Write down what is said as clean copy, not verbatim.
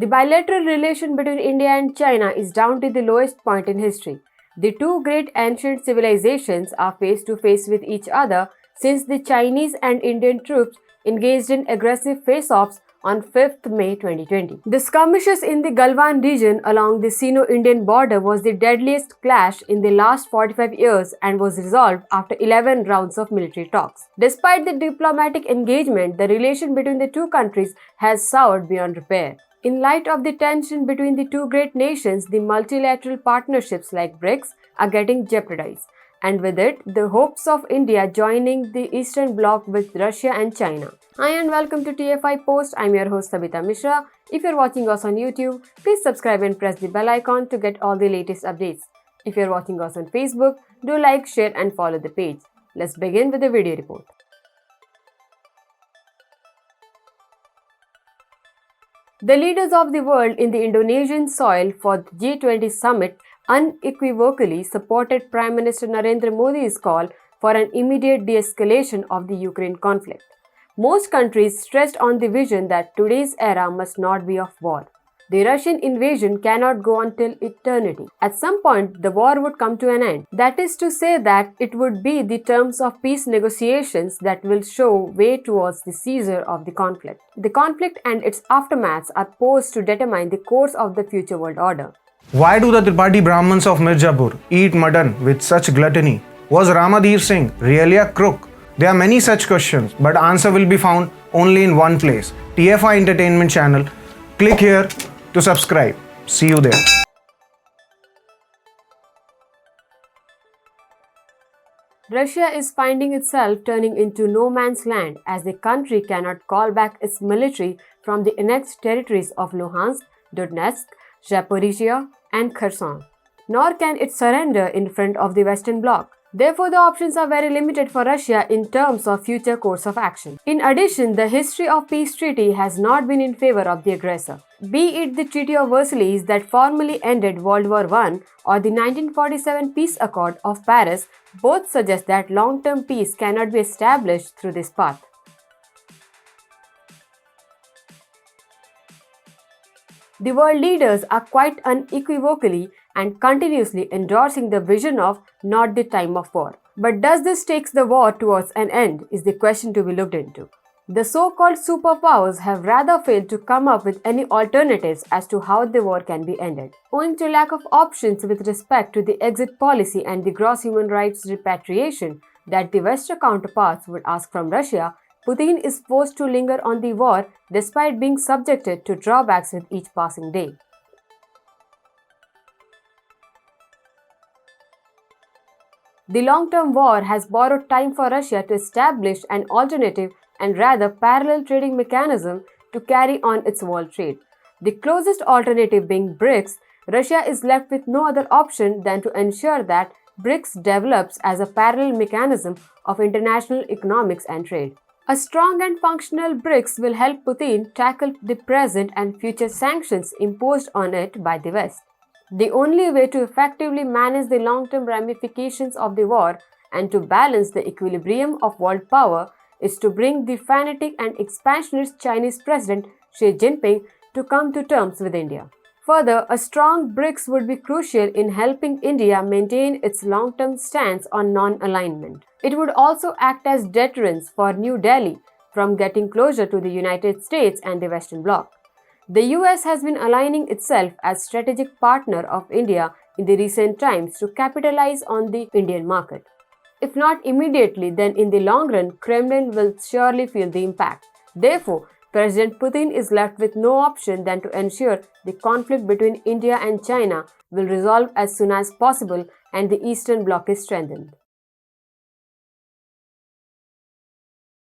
The bilateral relation between India and China is down to the lowest point in history. The two great ancient civilizations are face to face with each other since the Chinese and Indian troops engaged in aggressive face-offs on 5th May 2020. The skirmishes in the Galwan region along the Sino-Indian border was the deadliest clash in the last 45 years and was resolved after 11 rounds of military talks. Despite the diplomatic engagement, the relation between the two countries has soured beyond repair. In light of the tension between the two great nations, the multilateral partnerships like BRICS are getting jeopardized, and with it, the hopes of India joining the Eastern Bloc with Russia and China. Hi and welcome to TFIPost. I'm your host Sabita Mishra. If you're watching us on YouTube, please subscribe and press the bell icon to get all the latest updates. If you're watching us on Facebook, do like, share and follow the page. Let's begin with the video report. The leaders of the world in the Indonesian soil for the G20 summit unequivocally supported Prime Minister Narendra Modi's call for an immediate de-escalation of the Ukraine conflict. Most countries stressed on the vision that today's era must not be of war. The Russian invasion cannot go on till eternity. At some point, the war would come to an end. That is to say that it would be the terms of peace negotiations that will show way towards the seizure of the conflict. The conflict and its aftermaths are posed to determine the course of the future world order. Why do the Tripathi Brahmins of Mirzapur eat mutton with such gluttony? Was Ramadhir Singh really a crook? There are many such questions, but answer will be found only in one place, TFI Entertainment channel. Click here to subscribe. See you there. Russia is finding itself turning into no man's land as the country cannot call back its military from the annexed territories of Luhansk, Donetsk, Zaporizhia and Kherson, nor can it surrender in front of the Western Bloc. Therefore, the options are very limited for Russia in terms of future course of action. In addition, the history of peace treaty has not been in favor of the aggressor. Be it the Treaty of Versailles that formally ended World War I or the 1947 Peace Accord of Paris, both suggest that long-term peace cannot be established through this path. The world leaders are quite unequivocally and continuously endorsing the vision of not the time of war. But does this take the war towards an end is the question to be looked into. The so-called superpowers have rather failed to come up with any alternatives as to how the war can be ended. Owing to lack of options with respect to the exit policy and the gross human rights repatriation that the Western counterparts would ask from Russia, Putin is forced to linger on the war despite being subjected to drawbacks with each passing day. The long-term war has borrowed time for Russia to establish an alternative and rather parallel trading mechanism to carry on its world trade. The closest alternative being BRICS, Russia is left with no other option than to ensure that BRICS develops as a parallel mechanism of international economics and trade. A strong and functional BRICS will help Putin tackle the present and future sanctions imposed on it by the West. The only way to effectively manage the long-term ramifications of the war and to balance the equilibrium of world power is to bring the fanatic and expansionist Chinese President Xi Jinping to come to terms with India. Further, a strong BRICS would be crucial in helping India maintain its long-term stance on non-alignment. It would also act as deterrence for New Delhi from getting closer to the United States and the Western Bloc. The US has been aligning itself as strategic partner of India in the recent times to capitalize on the Indian market. If not immediately, then in the long run, Kremlin will surely feel the impact. Therefore, President Putin is left with no option than to ensure the conflict between India and China will resolve as soon as possible and the Eastern Bloc is strengthened.